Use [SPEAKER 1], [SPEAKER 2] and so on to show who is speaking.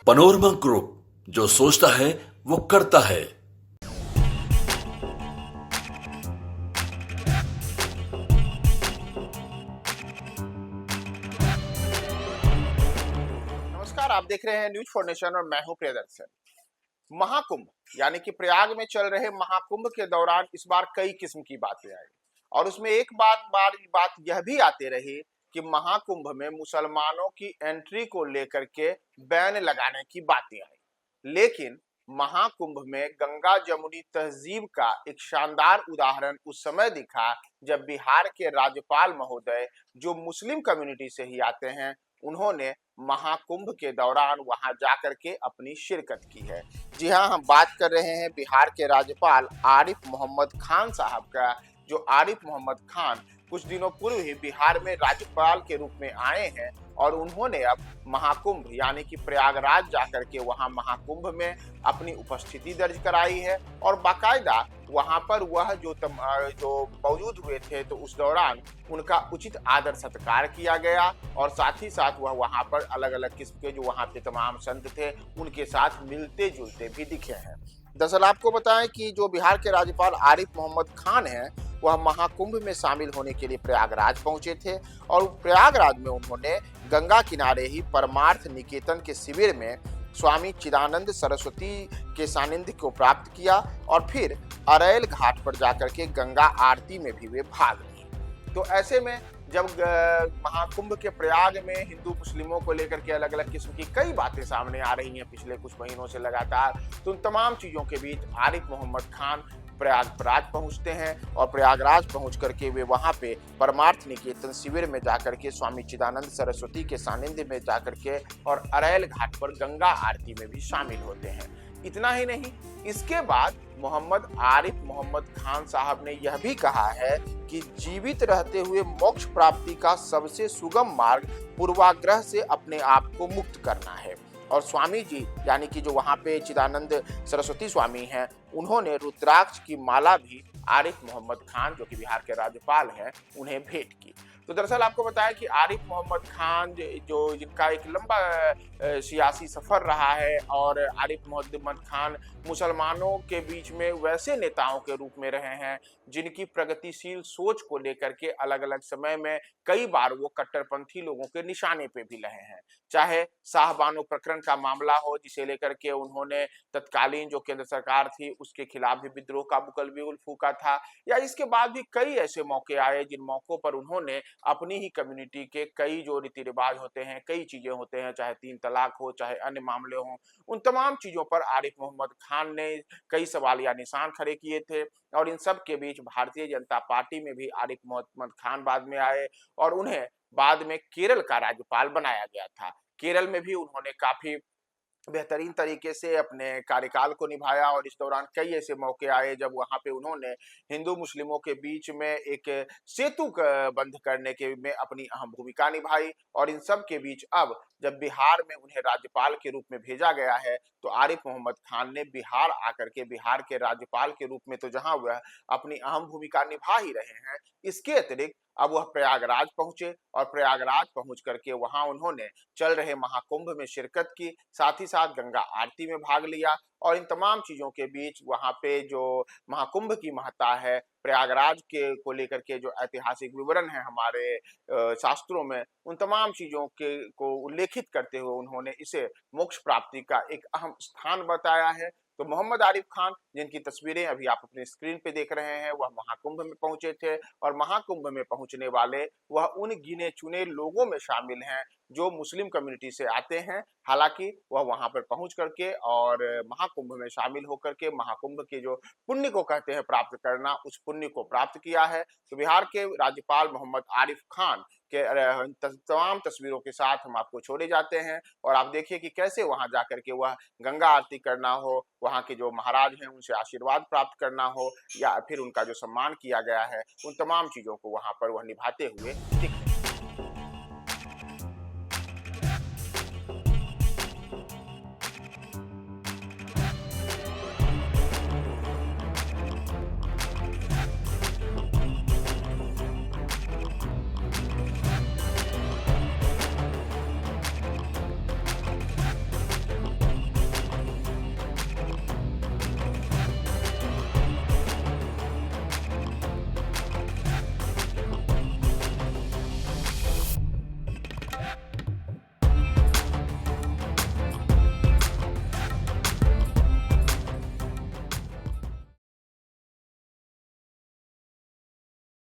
[SPEAKER 1] Panorama group, जो सोचता है वो करता है।
[SPEAKER 2] नमस्कार, आप देख रहे हैं न्यूज फॉर नेशन और मैं हूं प्रियदर्शन। महाकुंभ यानी कि प्रयाग में चल रहे महाकुंभ के दौरान इस बार कई किस्म की बातें आई और उसमें एक बात यह भी आते रही कि महाकुंभ में मुसलमानों की एंट्री को लेकर के बैन लगाने की बातें आई। लेकिन महाकुंभ में गंगा जमुनी तहजीब का एक शानदार उदाहरण उस समय दिखा जब बिहार के राज्यपाल महोदय, जो मुस्लिम कम्युनिटी से ही आते हैं, उन्होंने महाकुंभ के दौरान वहां जाकर के अपनी शिरकत की है। जी हाँ, हम बात कर रहे हैं बिहार के राज्यपाल आरिफ मोहम्मद खान साहब का। जो आरिफ मोहम्मद खान कुछ दिनों पूर्व ही बिहार में राज्यपाल के रूप में आए हैं और उन्होंने अब महाकुंभ यानी कि प्रयागराज जाकर के वहां महाकुंभ में अपनी उपस्थिति दर्ज कराई है और बाकायदा वहां पर वह जो मौजूद हुए थे तो उस दौरान उनका उचित आदर सत्कार किया गया और साथ ही साथ वह वहां पर अलग अलग किस्म के जो वहां पे तमाम संत थे उनके साथ मिलते जुलते भी दिखे हैं। दरअसल आपको बताएं कि जो बिहार के राज्यपाल आरिफ मोहम्मद खान हैं, वह महाकुंभ में शामिल होने के लिए प्रयागराज पहुंचे थे और प्रयागराज में उन्होंने गंगा किनारे ही परमार्थ निकेतन के शिविर में स्वामी चिदानंद सरस्वती के सानिध्य को प्राप्त किया और फिर अरैल घाट पर जाकर के गंगा आरती में भी वे भाग लिए। तो ऐसे में जब महाकुंभ के प्रयाग में हिंदू मुस्लिमों को लेकर के अलग अलग किस्म की कई बातें सामने आ रही हैं पिछले कुछ महीनों से लगातार, तो उन तमाम चीजों के बीच आरिफ मोहम्मद खान प्रयागराज पहुंचते हैं और प्रयागराज पहुंच करके वे वहां पे परमार्थ निकेतन शिविर में जाकर के स्वामी चिदानंद सरस्वती के सानिध्य में जाकर के और अरैल घाट पर गंगा आरती में भी शामिल होते हैं। इतना ही नहीं, इसके बाद मोहम्मद आरिफ मोहम्मद खान साहब ने यह भी कहा है कि जीवित रहते हुए मोक्ष प्राप्ति का सबसे सुगम मार्ग पूर्वाग्रह से अपने आप को मुक्त करना है। और स्वामी जी यानी कि जो वहां पे चिदानंद सरस्वती स्वामी हैं, उन्होंने रुद्राक्ष की माला भी आरिफ मोहम्मद खान, जो कि बिहार के राज्यपाल हैं, उन्हें भेंट की। तो दरअसल आपको बताया कि आरिफ मोहम्मद खान जो जिनका एक लंबा सियासी सफर रहा है और आरिफ मोहम्मद खान मुसलमानों के बीच में वैसे नेताओं के रूप में रहे हैं जिनकी प्रगतिशील सोच को लेकर के अलग अलग समय में कई बार वो कट्टरपंथी लोगों के निशाने पे भी रहे हैं। चाहे शाहबानो प्रकरण का मामला हो, जिसे लेकर के उन्होंने तत्कालीन जो केंद्र सरकार थी उसके खिलाफ भी विद्रोह का बुकलबिल फूका था, या इसके बाद भी कई ऐसे मौके आए जिन मौकों पर उन्होंने अपनी ही कम्युनिटी के कई जो रीति रिवाज होते हैं, कई चीजें होते हैं, चाहे 3 तलाक हो, चाहे अन्य मामले हों, उन तमाम चीजों पर आरिफ मोहम्मद खान ने कई सवालिया निशान खड़े किए थे। और इन सब के बीच भारतीय जनता पार्टी में भी आरिफ मोहम्मद खान बाद में आए और उन्हें बाद में केरल का राज्यपाल बनाया गया था। केरल में भी उन्होंने काफी बेहतरीन तरीके से अपने कार्यकाल को निभाया और इस दौरान कई ऐसे मौके आए जब वहां पे उन्होंने हिंदू मुस्लिमों के बीच में एक सेतु बंद करने के में अपनी अहम भूमिका निभाई। और इन सब के बीच अब जब बिहार में उन्हें राज्यपाल के रूप में भेजा गया है, तो आरिफ मोहम्मद खान ने बिहार आकर के बिहार के राज्यपाल के रूप में तो जहां वह अपनी अहम भूमिका निभा ही रहे हैं, इसके अतिरिक्त अब वह प्रयागराज पहुंचे और प्रयागराज पहुंच करके वहां उन्होंने चल रहे महाकुंभ में शिरकत की, साथ ही साथ गंगा आरती में भाग लिया। और इन तमाम चीजों के बीच वहां पे जो महाकुंभ की महत्ता है, प्रयागराज के को लेकर के जो ऐतिहासिक विवरण है हमारे शास्त्रों में, उन तमाम चीजों के को उल्लेखित करते हुए उन्होंने इसे मोक्ष प्राप्ति का एक अहम स्थान बताया है। तो मोहम्मद आरिफ खान, जिनकी तस्वीरें अभी आप अपने स्क्रीन पे देख रहे हैं, वह महाकुंभ में पहुंचे थे और महाकुंभ में पहुंचने वाले वह उन गिने चुने लोगों में शामिल हैं जो मुस्लिम कम्युनिटी से आते हैं। हालांकि वह वहां पर पहुंच करके और महाकुंभ में शामिल होकर के महाकुंभ के जो पुण्य को कहते हैं प्राप्त करना, उस पुण्य को प्राप्त किया है। तो बिहार के राज्यपाल मोहम्मद आरिफ खान के तमाम तस्वीरों के साथ हम आपको छोड़े जाते हैं और आप देखिए कि कैसे वहां जाकर के वह गंगा आरती करना हो, वहां के जो महाराज हैं उनसे आशीर्वाद प्राप्त करना हो, या फिर उनका जो सम्मान किया गया है, उन तमाम चीजों को वहां पर वह निभाते हुए दिख रहे हैं।